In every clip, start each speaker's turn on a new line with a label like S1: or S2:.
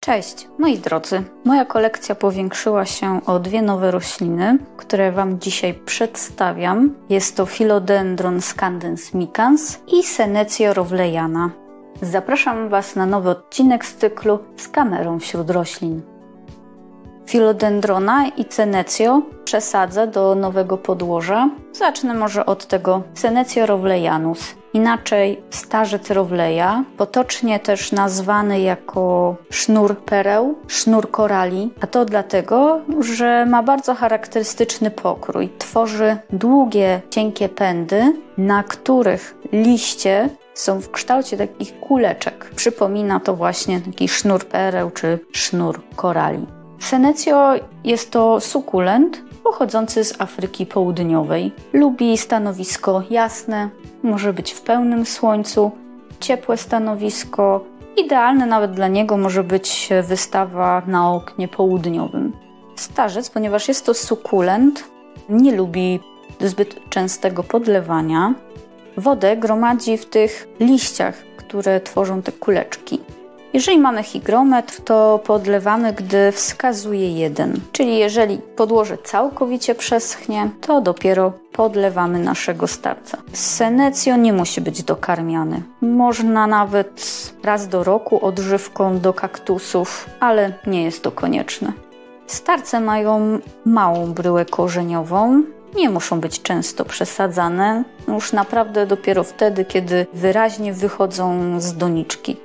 S1: Cześć, moi drodzy. Moja kolekcja powiększyła się o 2 nowe rośliny, które Wam dzisiaj przedstawiam. Jest to Philodendron scandens micans i Senecio rowleyana. Zapraszam Was na nowy odcinek z cyklu Z kamerą wśród roślin. Philodendrona i Senecio przesadzę do nowego podłoża. Zacznę może od tego Senecio rowleyanus, inaczej starzec rowleya, potocznie też nazwany jako sznur pereł, sznur korali, a to dlatego, że ma bardzo charakterystyczny pokrój. Tworzy długie, cienkie pędy, na których liście są w kształcie takich kuleczek. Przypomina to właśnie taki sznur pereł czy sznur korali. Senecio jest to sukulent pochodzący z Afryki Południowej. Lubi stanowisko jasne, może być w pełnym słońcu, ciepłe stanowisko. Idealne nawet dla niego może być wystawa na oknie południowym. Starzec, ponieważ jest to sukulent, nie lubi zbyt częstego podlewania. Wodę gromadzi w tych liściach, które tworzą te kuleczki. Jeżeli mamy hygrometr, to podlewamy, gdy wskazuje 1. Czyli jeżeli podłoże całkowicie przeschnie, to dopiero podlewamy naszego starca. Senecio nie musi być dokarmiany. Można nawet raz do roku odżywką do kaktusów, ale nie jest to konieczne. Starce mają małą bryłę korzeniową. Nie muszą być często przesadzane. Już naprawdę dopiero wtedy, kiedy wyraźnie wychodzą z doniczki.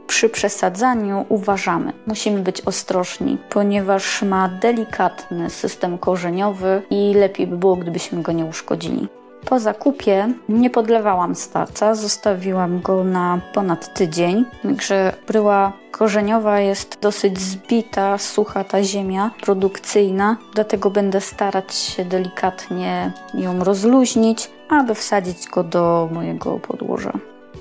S1: Przy przesadzaniu uważamy, musimy być ostrożni, ponieważ ma delikatny system korzeniowy i lepiej by było, gdybyśmy go nie uszkodzili. Po zakupie nie podlewałam starca, zostawiłam go na ponad tydzień, także bryła korzeniowa jest dosyć zbita, sucha ta ziemia produkcyjna, dlatego będę starać się delikatnie ją rozluźnić, aby wsadzić go do mojego podłoża.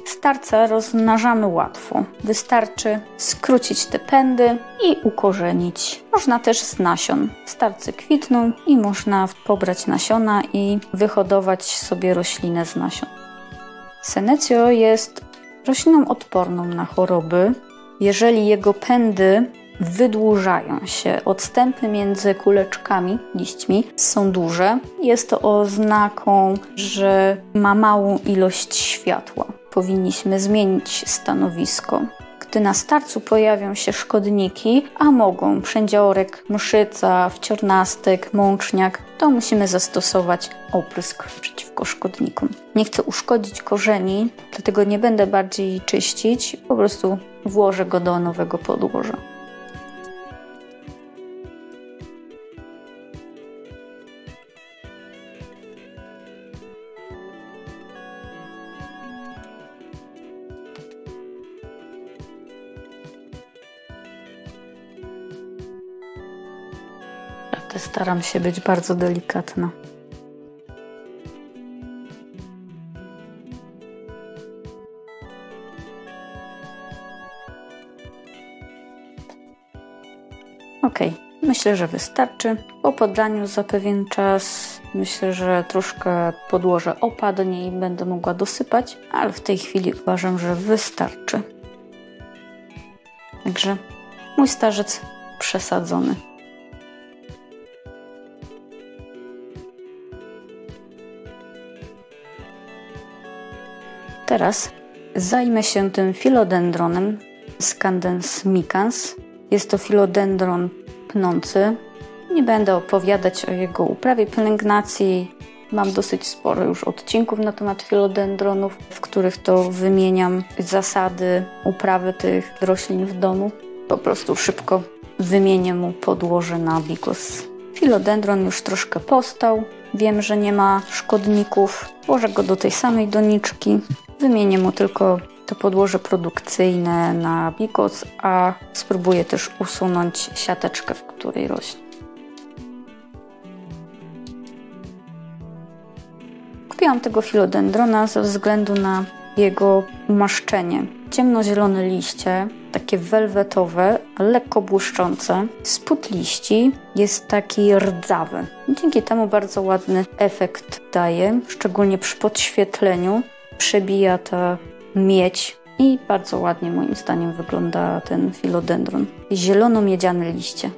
S1: Starca rozmnażamy łatwo. Wystarczy skrócić te pędy i ukorzenić. Można też z nasion. Starce kwitną i można pobrać nasiona i wyhodować sobie roślinę z nasion. Senecio jest rośliną odporną na choroby. Jeżeli jego pędy wydłużają się, odstępy między kuleczkami, liśćmi są duże, jest to oznaką, że ma małą ilość światła. Powinniśmy zmienić stanowisko. Gdy na starcu pojawią się szkodniki, a mogą przędziorek, mszyca, wciornastek, mączniak, to musimy zastosować oprysk przeciwko szkodnikom. Nie chcę uszkodzić korzeni, dlatego nie będę bardziej czyścić, po prostu włożę go do nowego podłoża. Staram się być bardzo delikatna. Ok, myślę, że wystarczy. Po podlaniu za pewien czas myślę, że troszkę podłoże opadnie i będę mogła dosypać, ale w tej chwili uważam, że wystarczy. Także mój starzec przesadzony. Teraz zajmę się tym Philodendronem scandens micans. Jest to philodendron pnący. Nie będę opowiadać o jego uprawie, pielęgnacji. Mam dosyć sporo już odcinków na temat philodendronów, w których to wymieniam zasady uprawy tych roślin w domu. Po prostu szybko wymienię mu podłoże na bigos. Philodendron już troszkę postał. Wiem, że nie ma szkodników. Włożę go do tej samej doniczki. Wymienię mu tylko to podłoże produkcyjne na bigos, a spróbuję też usunąć siateczkę, w której rośnie. Kupiłam tego philodendrona ze względu na jego umaszczenie. Ciemnozielone liście, takie welwetowe, lekko błyszczące. Spód liści jest taki rdzawy. Dzięki temu bardzo ładny efekt daje, szczególnie przy podświetleniu. Przebija ta miedź I bardzo ładnie moim zdaniem wygląda ten filodendron. Zielono-miedziane liście.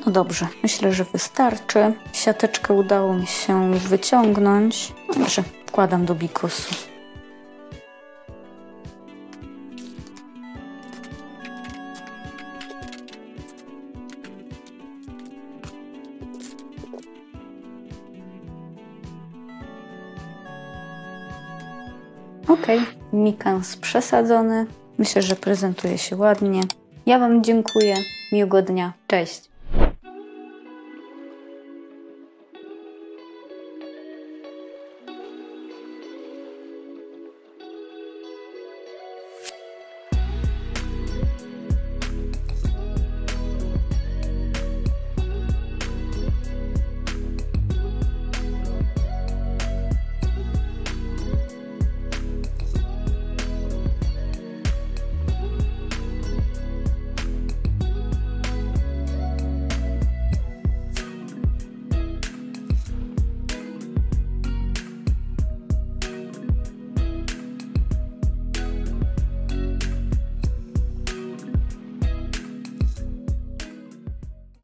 S1: No dobrze, myślę, że wystarczy. Siateczkę udało mi się wyciągnąć. Dobrze, wkładam do bikosu. Ok, mikans przesadzony. Myślę, że prezentuje się ładnie. Ja Wam dziękuję. Miłego dnia. Cześć.